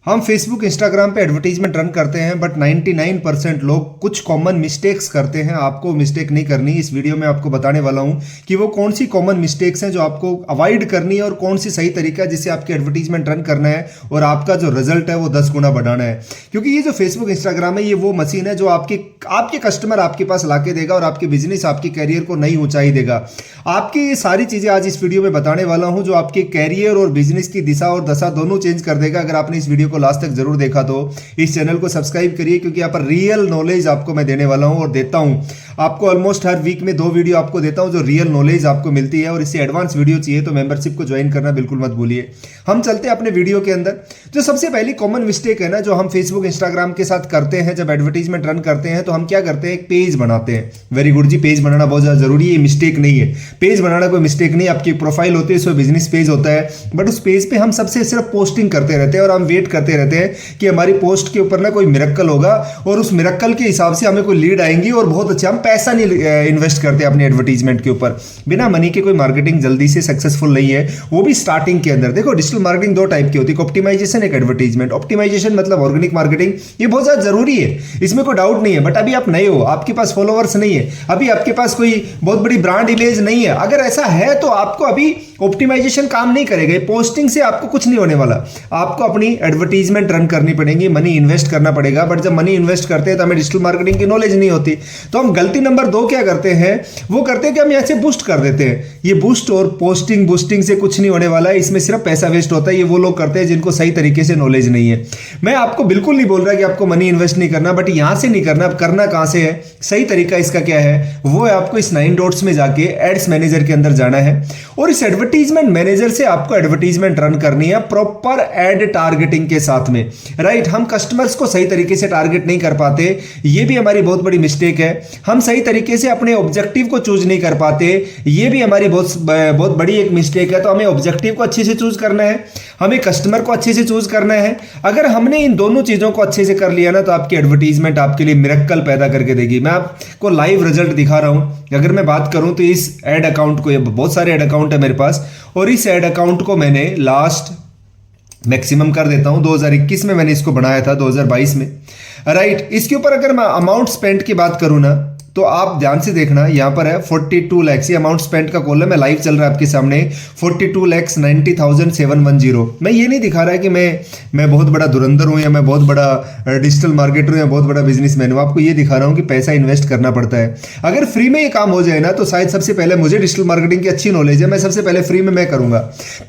हम Facebook Instagram पे advertisement run करते हैं बट 99% लोग कुछ कॉमन मिस्टेक्स करते हैं। आपको मिस्टेक नहीं करनी। इस वीडियो में आपको बताने वाला हूं कि वो कौन सी कॉमन मिस्टेक्स हैं जो आपको अवॉइड करनी है और कौन सी सही तरीका है जिससे आपकी एडवर्टीजमेंट रन करना है और आपका जो रिजल्ट है वो 10 गुना बढ़ाना है। क्योंकि ये जो फेसबुक इंस्टाग्राम है ये वो मशीन है जो आपके कस्टमर आपके पास ला के देगा और आपके बिजनेस आपके कैरियर को नई ऊंचाई देगा। आपकी ये सारी चीज़ें आज इस वीडियो में बताने वाला हूं जो आपके कैरियर और बिजनेस की दिशा और दशा दोनों चेंज कर देगा। अगर आपने इस वीडियो को लास्ट तक जरूर देखा तो इस चैनल को सब्सक्राइब करिए क्योंकि यहाँ पर रियल नॉलेज आपको मैं देने वाला हूं और देता हूं। आपको ऑलमोस्ट हर वीक में 2 वीडियो आपको देता हूं जो रियल नॉलेज आपको मिलती है और इससे एडवांस वीडियो चाहिए तो मेंबरशिप को ज्वाइन करना बिल्कुल मत भूलिए। हम चलते हैं अपने वीडियो के अंदर। जो सबसे पहली कॉमन मिस्टेक है ना जो हम फेसबुक इंस्टाग्राम के साथ करते हैं जब एडवर्टीजमेंट रन करते हैं तो हम क्या करते हैं, एक पेज बनाते हैं। वेरी गुड जी, पेज बनाना बहुत ज्यादा जरूरी है, मिस्टेक नहीं है। पेज बनाना कोई मिस्टेक नहीं, आपकी प्रोफाइल होती है उसमें बिजनेस पेज होता है बट उस पेज पे हम सबसे सिर्फ पोस्टिंग करते रहते हैं और हम वेट करते रहते हैं कि हमारी पोस्ट के ऊपर ना कोई मिरेकल होगा और उस मिरेकल के हिसाब से हमें कोई लीड आएंगी और बहुत अच्छा। हम पैसा नहीं इन्वेस्ट करते अपनी एडवर्टीजमेंट के ऊपर। बिना मनी के कोई मार्केटिंग जल्दी से सक्सेसफुल नहीं है, वो भी स्टार्टिंग के अंदर। देखो डिजिटल मार्केटिंग 2 टाइप की होती है, ऑप्टिमाइजेशन एक एडवर्टीजमेंट। ऑप्टिमाइजेशन मतलब ऑर्गेनिक मार्केटिंग, ये बहुत ज्यादा जरूरी है, इसमें कोई डाउट नहीं है। बट अभी आप नए हो, आपके पास फॉलोअर्स नहीं है, अभी आपके पास कोई बहुत बड़ी ब्रांड इमेज नहीं है। अगर ऐसा है तो आपको अभी ऑप्टिमाइजेशन काम नहीं करेगा, पोस्टिंग से आपको कुछ नहीं होने वाला। आपको अपनी एडवर्टीजमेंट रन करनी पड़ेगी, मनी इन्वेस्ट करना पड़ेगा। बट जब मनी इन्वेस्ट करते हैं तो हमें डिजिटल मार्केटिंग की नॉलेज नहीं होती। तो हम गलती नंबर 2 क्या करते हैं, वो करते हैं कि हम यहाँ से बूस्ट कर देते हैं। ये बूस्ट और बूस्टिंग से कुछ नहीं होने वाला है, इसमें सिर्फ पैसा वेस्ट होता है। ये वो लोग करते हैं जिनको सही तरीके से नॉलेज नहीं है। मैं आपको बिल्कुल नहीं बोल रहा कि आपको मनी इन्वेस्ट नहीं करना, बट यहां से नहीं करना। अब करना कहां से है, सही तरीका इसका क्या है, वो है आपको इस 9 डॉट्स में जाके एड्स मैनेजर के अंदर जाना है और इस एडवर्टीजमेंट मैनेजर से आपको एडवर्टीजमेंट रन करनी है प्रॉपर एड टारगेटिंग के साथ में। राइट, हम कस्टमर्स को सही तरीके से टारगेट नहीं कर पाते, ये भी हमारी बहुत बड़ी मिस्टेक है। हम सही तरीके से अपने ऑब्जेक्टिव को चूज नहीं कर पाते, ये भी हमारी बहुत बड़ी एक मिस्टेक है। तो हमें ऑब्जेक्टिव को अच्छे से चूज करना है, हमें कस्टमर को अच्छे से चूज करना है। अगर हमने इन दोनों चीजों को अच्छे से कर लिया ना तो आपकी एडवर्टीजमेंट आपके लिए मिरेकल पैदा करके देगी। मैं आपको लाइव रिजल्ट दिखा रहा हूं। अगर मैं बात करूं तो इस एड अकाउंट को, बहुत सारे एड अकाउंट है मेरे पास, और इस एड अकाउंट को मैंने लास्ट मैक्सिमम कर देता हूं 2021 में मैंने इसको बनाया था, 2022 में। राइट, इसके ऊपर अगर मैं अमाउंट स्पेंड की बात करूं ना तो आप ध्यान से देखना, यहां पर है 42 लाख। ये अमाउंट स्पेंड का कॉलम है, लाइव चल रहा है आपके सामने, 42,90,710। मैं ये नहीं दिखा रहा है कि मैं बहुत बड़ा धुरंधर हूं या मैं बहुत बड़ा डिजिटल मार्केटर हूं या बहुत बड़ा बिजनेसमैन हूं। आपको ये दिखा रहा हूं कि पैसा इन्वेस्ट करना पड़ता है। अगर फ्री में ये काम हो जाए ना तो शायद सबसे पहले, मुझे डिजिटल मार्केटिंग की अच्छी नॉलेज है, मैं सबसे पहले फ्री में मैं करूंगा।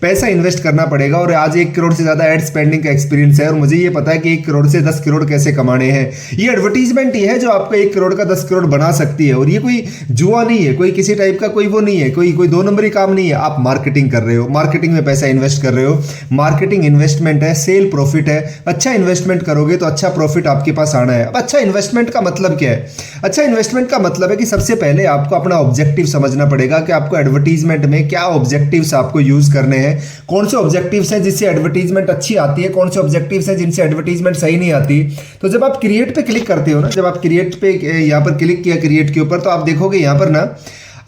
पैसा इन्वेस्ट करना पड़ेगा और आज 1 करोड़ से ज्यादा एड स्पेंडिंग का एक्सपीरियंस है और मुझे ये पता है कि 1 करोड़ से 10 करोड़ कैसे कमाने हैं। ये एडवर्टीजमेंट ही है जो आपको 1 करोड़ का 10 करोड़ बना सकती है और ये कोई जुआ नहीं है, कोई किसी टाइप का कोई वो नहीं है, कोई 2 नंबरी काम नहीं है। आप मार्केटिंग कर रहे हो, मार्केटिंग में पैसा इन्वेस्ट कर रहे हो। मार्केटिंग इन्वेस्टमेंट है, सेल प्रॉफिट है। अच्छा इन्वेस्टमेंट करोगे तो अच्छा प्रॉफिट आपके पास आना है। अब अच्छा इन्वेस्टमेंट का मतलब क्या है, अच्छा इन्वेस्टमेंट का मतलब है कि सबसे पहले आपको अपना ऑब्जेक्टिव समझना पड़ेगा कि आपको एडवर्टीजमेंट में क्या ऑब्जेक्टिव्स आपको यूज करने हैं। कौन से ऑब्जेक्टिव्स हैं जिससे एडवर्टीजमेंट अच्छी आती है, कौन से ऑब्जेक्टिव्स हैं जिनसे एडवर्टीजमेंट सही नहीं आती। तो जब आप क्रिएट पे क्लिक करते हो ना, जब आप क्रिएट पे यहां पर क्लिक किया क्रिएट के ऊपर, तो आप देखोगे यहां पर ना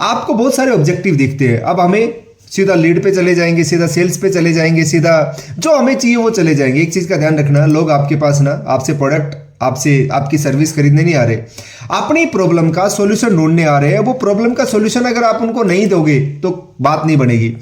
आपको बहुत सारे ऑब्जेक्टिव दिखते हैं। अब हमें सीधा लीड पे चले जाएंगे, सीधा सेल्स पे चले जाएंगे, सीधा जो हमें चाहिए वो चले जाएंगे। एक चीज का ध्यान रखना, लोग आपके पास ना आपसे प्रोडक्ट, आपसे आपकी सर्विस खरीदने नहीं आ रहे, अपनी प्रॉब्लम का सॉल्यूशन ढूंढने आ रहे हैं। वो प्रॉब्लम का सॉल्यूशन अगर आप उनको नहीं दोगे तो बात नहीं बनेगी।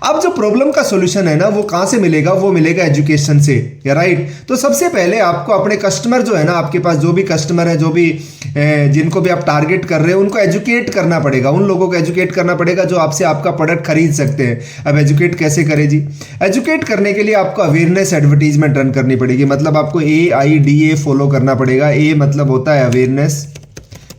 अब जो प्रॉब्लम का सॉल्यूशन है ना वो कहां से मिलेगा, वो मिलेगा एजुकेशन से, या राइट। तो सबसे पहले आपको अपने कस्टमर जो है ना, आपके पास जो भी कस्टमर है, जो भी जिनको भी आप टारगेट कर रहे हो, उनको एजुकेट करना पड़ेगा। उन लोगों को एजुकेट करना पड़ेगा जो आपसे आपका प्रोडक्ट खरीद सकते हैं। अब एजुकेट कैसे करें जी, एजुकेट करने के लिए आपको अवेयरनेस एडवर्टीजमेंट रन करनी पड़ेगी। मतलब आपको AIDA फॉलो करना पड़ेगा। A मतलब होता है अवेयरनेस।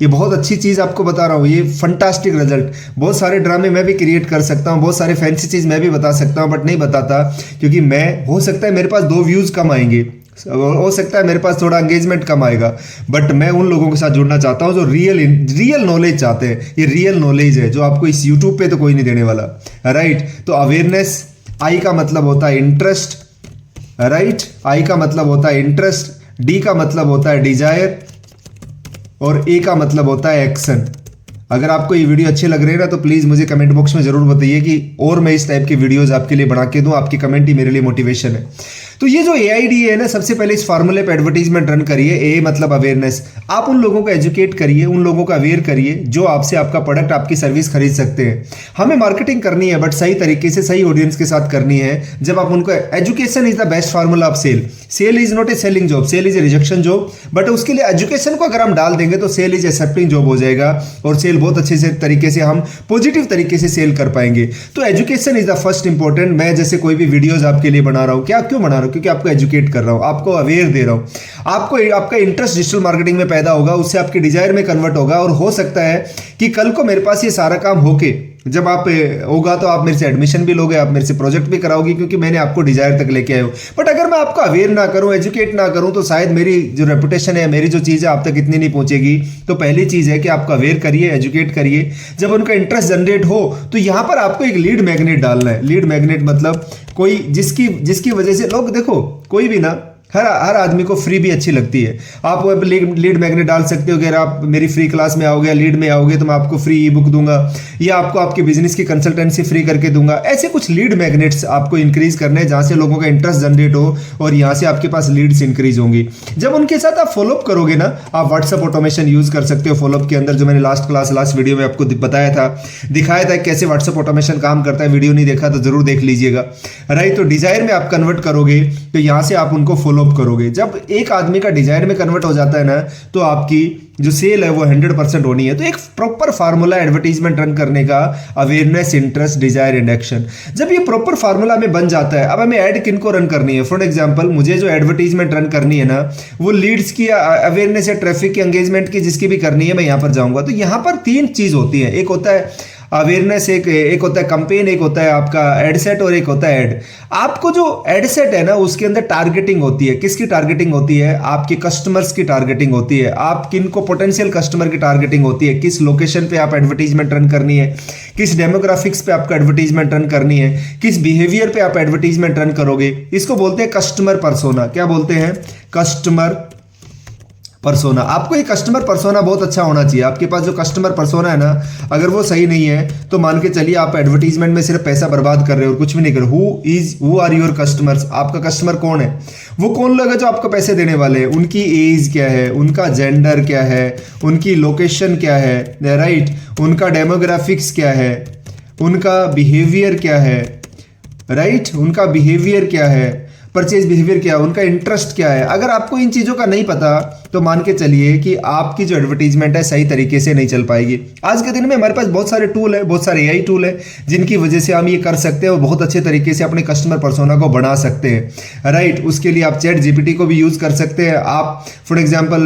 ये बहुत अच्छी चीज आपको बता रहा हूँ, ये फंटास्टिक रिजल्ट। बहुत सारे ड्रामे मैं भी क्रिएट कर सकता हूँ, बहुत सारे फैंसी चीज मैं भी बता सकता हूँ, बट नहीं बताता क्योंकि मैं, हो सकता है मेरे पास 2 व्यूज कम आएंगे, हो सकता है मेरे पास थोड़ा एंगेजमेंट कम आएगा, बट मैं उन लोगों के साथ जुड़ना चाहता हूं जो रियल नॉलेज चाहते हैं। ये रियल नॉलेज है जो आपको इस यूट्यूब पे तो कोई नहीं देने वाला। राइट, तो अवेयरनेस, I का मतलब होता है इंटरेस्ट। राइट, I का मतलब होता है इंटरेस्ट, D का मतलब होता है डिजायर और A का मतलब होता है एक्शन। अगर आपको ये वीडियो अच्छे लग रहे हैं ना तो प्लीज़ मुझे कमेंट बॉक्स में ज़रूर बताइए कि और मैं इस टाइप की वीडियोज़ आपके लिए बना के दूँ। आपकी कमेंट ही मेरे लिए मोटिवेशन है। तो ये जो AIDA है ना, सबसे पहले इस फार्मूले पे एडवर्टीजमेंट रन करिए। ए मतलब अवेयरनेस, आप उन लोगों को एजुकेट करिए, उन लोगों को अवेयर करिए जो आपसे आपका प्रोडक्ट, आपकी सर्विस खरीद सकते हैं। हमें मार्केटिंग करनी है बट सही तरीके से, सही ऑडियंस के साथ करनी है। जब आप उनको, education is the best formula of sale. Sale is not a selling job, sale is a rejection job, but उसके लिए एजुकेशन को अगर हम डाल देंगे तो सेल इज एक्सेप्टिंग जॉब हो जाएगा और सेल बहुत अच्छे से तरीके से, हम पॉजिटिव तरीके से सेल कर पाएंगे। तो education is the first important. मैं जैसे कोई भी वीडियोस आपके लिए बना रहा हूं, क्या क्यों बना रहा हूं? क्योंकि आपको एजुकेट कर रहा हूं, आपको अवेयर दे रहा हूं, आपको आपका इंटरेस्ट डिजिटल मार्केटिंग में पैदा होगा, उससे आपकी डिजायर में कन्वर्ट होगा और हो सकता है कि कल को मेरे पास ये सारा काम होके जब आप होगा तो आप मेरे से एडमिशन भी लोगे, आप मेरे से प्रोजेक्ट भी कराओगे, क्योंकि मैंने आपको डिजायर तक लेके आए हो। बट अगर मैं आपको अवेयर ना करूं, एजुकेट ना करूं, तो शायद मेरी जो रेपुटेशन है, मेरी जो चीज़ है आप तक इतनी नहीं पहुंचेगी। तो पहली चीज़ है कि आपको अवेयर करिए, एजुकेट करिए। जब उनका इंटरेस्ट जनरेट हो तो यहां पर आपको एक लीड मैग्नेट डालना है। लीड मैग्नेट मतलब कोई जिसकी वजह से लोग, देखो कोई भी ना, हर आदमी को फ्री भी अच्छी लगती है। आप वो लीड मैग्नेट डाल सकते हो कि अगर आप मेरी फ्री क्लास में आओगे, लीड में आओगे तो मैं आपको फ्री ई बुक दूंगा, या आपको आपके बिजनेस की कंसल्टेंसी फ्री करके दूंगा। ऐसे कुछ लीड मैग्नेट्स आपको इंक्रीज करने हैं जहां से लोगों का इंटरेस्ट जनरेट हो और यहां से आपके पास लीड्स इंक्रीज होंगी। जब उनके साथ आप फॉलोअप करोगे ना, आप व्हाट्सएप ऑटोमेशन यूज कर सकते हो फॉलोअप के अंदर, जो मैंने लास्ट वीडियो में आपको बताया था, दिखाया था कैसे व्हाट्सएप ऑटोमेशन काम करता है। वीडियो नहीं देखा तो जरूर देख लीजिएगा, राइट। तो डिजायर में आप कन्वर्ट करोगे तो यहां से आप उनको फॉलोअप करोगे। जब एक आदमी का डिजायर में कन्वर्ट हो जाता है ना, तो आपकी जो सेल है वो 100% होनी है। तो एक प्रॉपर फार्मूला एडवर्टीजमेंट रन करने का, awareness, interest, desire and action. जब ये प्रॉपर फार्मूला में बन जाता है, अब हमें ऐड किनको रन करनी है? फॉर एग्जांपल मुझे जो एडवर्टीजमेंट रन करनी है ना, वो लीड्स की, अवेयरनेस या ट्रैफिक की, एंगेजमेंट की, जिसकी भी करनी है, मैं यहां पर जाऊंगा। तो यहां पर 3 चीज होती है। एक होता है अवेयरनेस, एक होता है कंपेन, एक होता है आपका एड सेट और एक होता है एड। आपको जो एड सेट है ना, उसके अंदर टारगेटिंग होती है। किसकी टारगेटिंग होती है? आपके कस्टमर्स की टारगेटिंग होती है। आप किनको, पोटेंशियल कस्टमर की टारगेटिंग होती है। किस लोकेशन पे आप एडवर्टीजमेंट रन करनी है, किस डेमोग्राफिक्स पे आपको एडवर्टीजमेंट रन करनी है, किस बिहेवियर पे आप एडवर्टीजमेंट रन करोगे। इसको बोलते हैं कस्टमर पर्सोना। क्या बोलते हैं? Customer persona. आपको ये कस्टमर पर्सोना बहुत अच्छा होना चाहिए। आपके पास जो कस्टमर पर्सोना है ना, अगर वो सही नहीं है तो मान के चलिए आप एडवर्टीजमेंट में सिर्फ पैसा बर्बाद कर रहे हो और कुछ भी नहीं कर रहे हो। Who are your customers? आपका कस्टमर कौन है? वो कौन लोग हैं जो आपको पैसे देने वाले हैं? उनकी एज क्या है, उनका जेंडर क्या है, उनकी लोकेशन क्या है, राइट, उनका डेमोग्राफिक्स क्या है, उनका बिहेवियर क्या है, राइट, उनका बिहेवियर क्या है, परचेज बिहेवियर क्या है, उनका इंटरेस्ट क्या है। अगर आपको इन चीज़ों का नहीं पता तो मान के चलिए कि आपकी जो एडवर्टीजमेंट है सही तरीके से नहीं चल पाएगी। आज के दिन में हमारे पास बहुत सारे टूल है, बहुत सारे AI टूल है, जिनकी वजह से हम ये कर सकते हैं और बहुत अच्छे तरीके से अपने कस्टमर पर्सोना को बना सकते हैं, राइट। उसके लिए आप चैट GPT को भी यूज़ कर सकते हैं। आप फॉर एग्जाम्पल,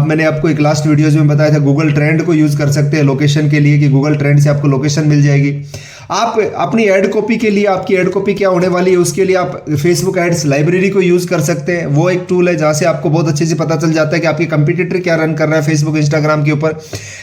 मैंने आपको एक लास्ट वीडियोज में बताया था, गूगल ट्रेंड को यूज़ कर सकते हैं लोकेशन के लिए, कि गूगल ट्रेंड से आपको लोकेशन मिल जाएगी। आप अपनी एड कॉपी के लिए, आपकी एड कॉपी क्या होने वाली है उसके लिए आप फेसबुक एड्स लाइब्रेरी को यूज कर सकते हैं। वो एक टूल है जहां से आपको बहुत अच्छे से पता चल जाता है कि आपकी कंपटीटर क्या रन कर रहा है फेसबुक, इंस्टाग्राम के ऊपर।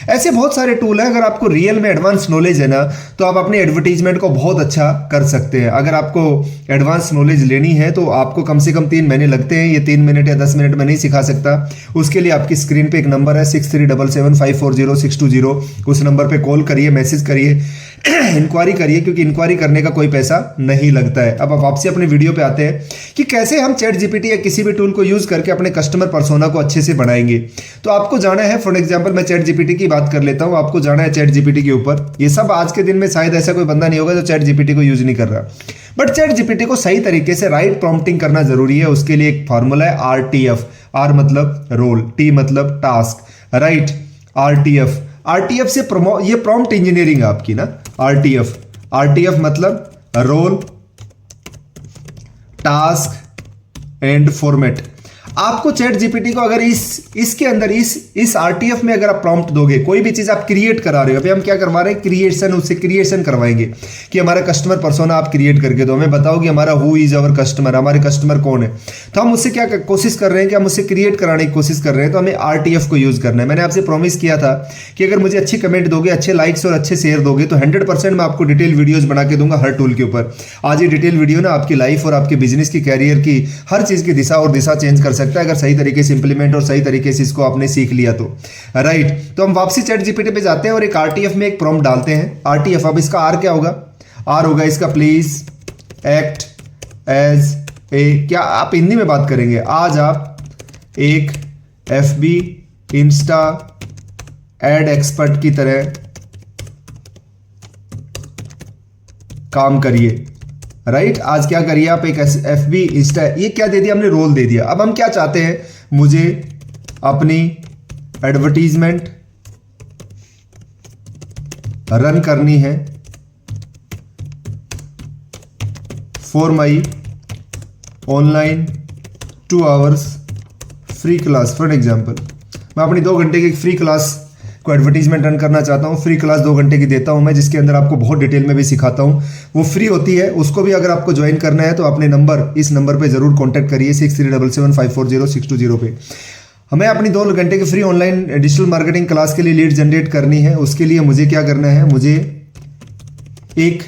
ऐसे बहुत सारे टूल है। अगर आपको रियल में एडवांस नॉलेज है ना, तो आप अपने एडवर्टीजमेंट को बहुत अच्छा कर सकते हैं। अगर आपको एडवांस नॉलेज लेनी है तो आपको कम से कम 3 महीने लगते हैं। ये 3 मिनट या 10 मिनट में नहीं सिखा सकता। उसके लिए आपकी स्क्रीन पे एक नंबर है 6377540620। उस नंबर पे कॉल करिए, मैसेज करिए, इंक्वायरी करिए, क्योंकि इंक्वायरी करने का कोई पैसा नहीं लगता है। अब वापसी अपने वीडियो पे आते हैं कि कैसे हम चैट GPT या किसी भी टूल को यूज करके अपने कस्टमर पर्सोना को अच्छे से बनाएंगे। तो आपको जाना है, फॉर एग्जांपल मैं चैट GPT की बात कर लेता हूं, आपको जाना है चैट GPT के ऊपर। ये सब आज के दिन में शायद ऐसा कोई बंदा नहीं होगा जो चैट GPT को यूज नहीं कर रहा, बट चैट GPT को सही तरीके से राइट प्रॉम्प्टिंग करना जरूरी है। उसके लिए एक फॉर्मूला है RTF। R मतलब रोल, T मतलब टास्क, राइट। RTF से ये प्रॉम्प्ट इंजीनियरिंग आपकी ना, RTF मतलब रोल, टास्क एंड फॉर्मेट। आपको चैट GPT को अगर इसके अंदर इस RTF में अगर आप प्रॉम्प्ट दोगे, कोई भी चीज आप क्रिएट करा रहे हो, अभी हम क्या करवा रहे हैं, क्रिएशन, उससे क्रिएशन करवाएंगे कि हमारा कस्टमर पर्सोना आप क्रिएट करके दो, हमें बताओ कि हमारा हु इज अवर कस्टमर, हमारे कस्टमर कौन है। तो हम उससे क्या कोशिश कर रहे हैं कि हम उससे क्रिएट कराने की कोशिश कर रहे हैं, तो हमें RTF को यूज करना है। मैंने आपसे प्रॉमिस किया था कि अगर मुझे अच्छी कमेंट दोगे, अच्छे लाइक्स और अच्छे शेयर दोगे तो 100% मैं आपको डिटेल वीडियोज बना के दूंगा हर टूल के ऊपर। आज ये डिटेल वीडियो ना आपकी लाइफ और आपके बिजनेस की, कैरियर की, हर चीज की दिशा चेंज कर सकता है, अगर सही तरीके से इंप्लीमेंट और सही तरीके से इसको आपने सीख लिया तो, राइट। तो हम वापसी चैट GPT पे जाते हैं और एक RTF में एक प्रॉम्प्ट डालते हैं। RTF, अब इसका R क्या होगा? R होगा इसका प्लीज एक्ट एज क्या आप हिंदी में बात करेंगे, आज आप एक FB इंस्टा एड एक्सपर्ट की तरह काम करिए, राइट। आज क्या करिए आप, एक FB इंस्टा, ये क्या दे दिया हमने, रोल दे दिया। अब हम क्या चाहते हैं, मुझे अपनी एडवर्टीजमेंट रन करनी है for my online 2 hours free class. For example, मैं अपनी 2 घंटे की फ्री क्लास को एडवर्टीजमेंट रन करना चाहता हूँ। फ्री क्लास 2 घंटे की देता हूँ मैं, जिसके अंदर आपको बहुत डिटेल में भी सिखाता हूँ। वो फ्री होती है, उसको भी अगर आपको ज्वाइन करना है तो अपने नंबर, इस नंबर पे जरूर कॉन्टैक्ट करिए 6377540620 पे। हमें अपनी 2 घंटे की free online digital marketing class के लिए लीड जनरेट करनी है। उसके लिए मुझे क्या करना है, मुझे एक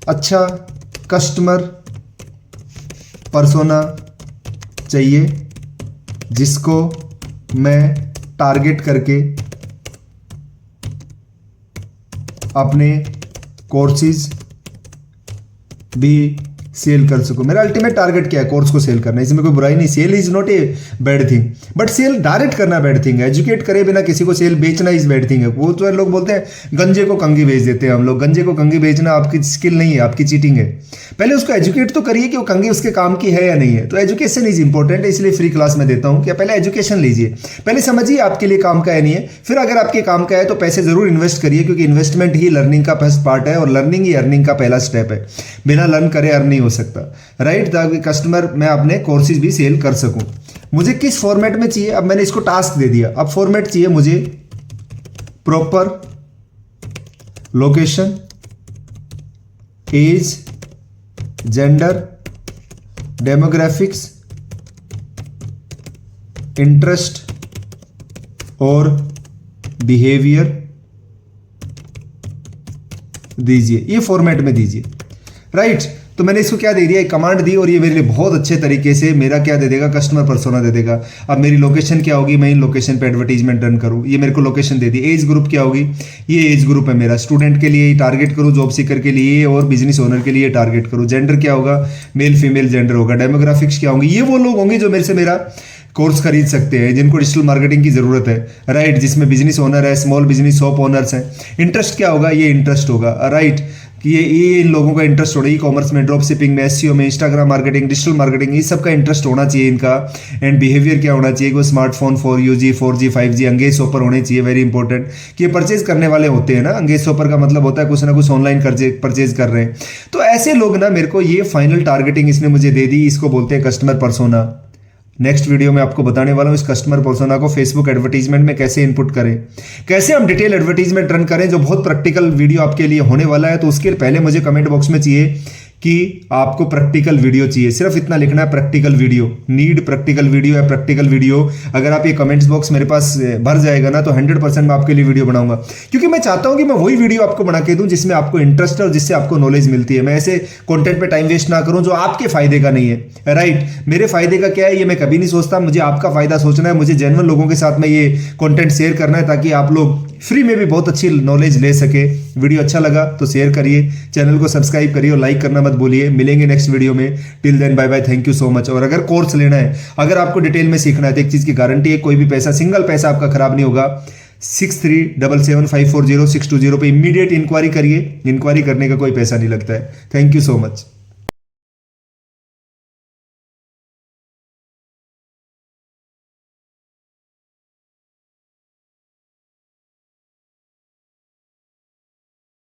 अच्छा कस्टमर पर्सोना चाहिए जिसको मैं टारगेट करके अपने कोर्सेज भी सेल कर सकूं। मेरा अल्टीमेट टारगेट क्या है, कोर्स को सेल करना है। इसमें कोई बुराई नहीं, sale is not a bad thing, but sale direct करना बैड थिंग है। एजुकेट करे बिना किसी को सेल बेचना इज बैड थिंग है। वो तो लोग बोलते हैं गंजे को कंगी बेच देते हैं हम लोग। गंजे को कंगी बेचना आपकी स्किल नहीं है, आपकी चीटिंग है। पहले उसको एजुकेट तो करिए कि वो कंगी उसके काम की है या नहीं है। तो एजुकेशन इज इंपॉर्टेंट है, इसलिए फ्री क्लास में देता हूं कि पहले एजुकेशन लीजिए, पहले समझिए आपके लिए काम का है नहीं है। फिर अगर आपके काम का है तो पैसे जरूर इन्वेस्ट करिए, क्योंकि इन्वेस्टमेंट ही लर्निंग का फर्स्ट पार्ट है और लर्निंग ही अर्निंग का पहला स्टेप है। बिना लर्न करे अर्न नहीं हो सकता, राइट। ताकि कस्टमर, मैं अपने कोर्सेज भी सेल कर सकूं। मुझे किस फॉर्मेट में चाहिए, अब मैंने इसको टास्क दे दिया। अब फॉर्मेट चाहिए मुझे proper location, age, gender, demographics, interest और बिहेवियर दीजिए। ये फॉर्मेट में दीजिए, राइट। तो मैंने इसको क्या दे दिया, एक कमांड दी और ये मेरे लिए बहुत अच्छे तरीके से मेरा क्या दे देगा, कस्टमर पर्सोना दे देगा। अब मेरी लोकेशन क्या होगी, मैं इन लोकेशन पे एडवर्टीजमेंट रन करूँ, ये मेरे को लोकेशन दे दी। एज ग्रुप क्या होगी, ये एज ग्रुप है मेरा, स्टूडेंट के लिए टारगेट करूँ, जॉब सीकर के लिए और बिजनेस ओनर के लिए टारगेट करूँ। जेंडर क्या होगा, मेल फीमेल जेंडर होगा। डेमोग्राफिक्स क्या होंगी, ये वो लोग होंगे जो मेरे से मेरा कोर्स खरीद सकते हैं, जिनको डिजिटल मार्केटिंग की जरूरत है, राइट। जिसमें बिजनेस ओनर है, स्मॉल बिजनेस शॉप ओनर्स हैं। इंटरेस्ट क्या होगा, ये इंटरेस्ट होगा, राइट। कि ये इन लोगों का इंटरेस्ट होगा, ई कॉमर्स में, ड्रॉप शिपिंग में, एसईओ में, इंस्टाग्राम मार्केटिंग, डिजिटल मार्केटिंग, ये सब का इंटरेस्ट होना चाहिए इनका। एंड बिहेवियर क्या होना चाहिए, कोई smartphone 4G 4G 5G अंगेज shopper होने चाहिए, वेरी इंपॉर्टेंट। कि ये परचेज करने वाले होते हैं ना, अंगेज शॉपर का मतलब होता है कुछ ना कुछ ऑनलाइन परचेज कर रहे हैं। तो ऐसे लोग ना, मेरे को ये फाइनल टारगेटिंग इसने मुझे दे दी, इसको बोलते हैं कस्टमर पर्सोना। नेक्स्ट वीडियो में आपको बताने वाला हूं इस कस्टमर पर्सोना को फेसबुक एडवर्टीजमेंट में कैसे इनपुट करें, कैसे हम डिटेल एडवर्टीजमेंट रन करें, जो बहुत प्रैक्टिकल वीडियो आपके लिए होने वाला है। तो उसके पहले मुझे कमेंट बॉक्स में चाहिए कि आपको प्रैक्टिकल वीडियो चाहिए, सिर्फ इतना लिखना है, practical video, need practical video या प्रैक्टिकल वीडियो। अगर आप ये कमेंट्स बॉक्स मेरे पास भर जाएगा ना, तो 100% मैं आपके लिए वीडियो बनाऊंगा, क्योंकि मैं चाहता हूं कि मैं वही वीडियो आपको बना के दूं जिसमें आपको इंटरेस्ट है और जिससे आपको नॉलेज मिलती है। मैं ऐसे कंटेंट पे टाइम वेस्ट ना करूं जो आपके फायदे का नहीं है, राइट। मेरे फायदे का क्या है ये मैं कभी नहीं सोचता, मुझे आपका फायदा सोचना है। मुझे जेन्युइन लोगों के साथ में ये कंटेंट शेयर करना है, ताकि आप लोग फ्री में भी बहुत अच्छी नॉलेज ले सके। वीडियो अच्छा लगा तो शेयर करिए, चैनल को सब्सक्राइब करिए और लाइक करना मत भूलिए। मिलेंगे नेक्स्ट वीडियो में, till then bye bye, thank you so much. और अगर कोर्स लेना है, अगर आपको डिटेल में सीखना है, तो एक चीज की गारंटी है, कोई भी पैसा, सिंगल पैसा आपका खराब नहीं होगा। 6377540620 पे इमीडिएट इंक्वायरी करिए, इंक्वायरी करने का कोई पैसा नहीं लगता है। Thank you so much.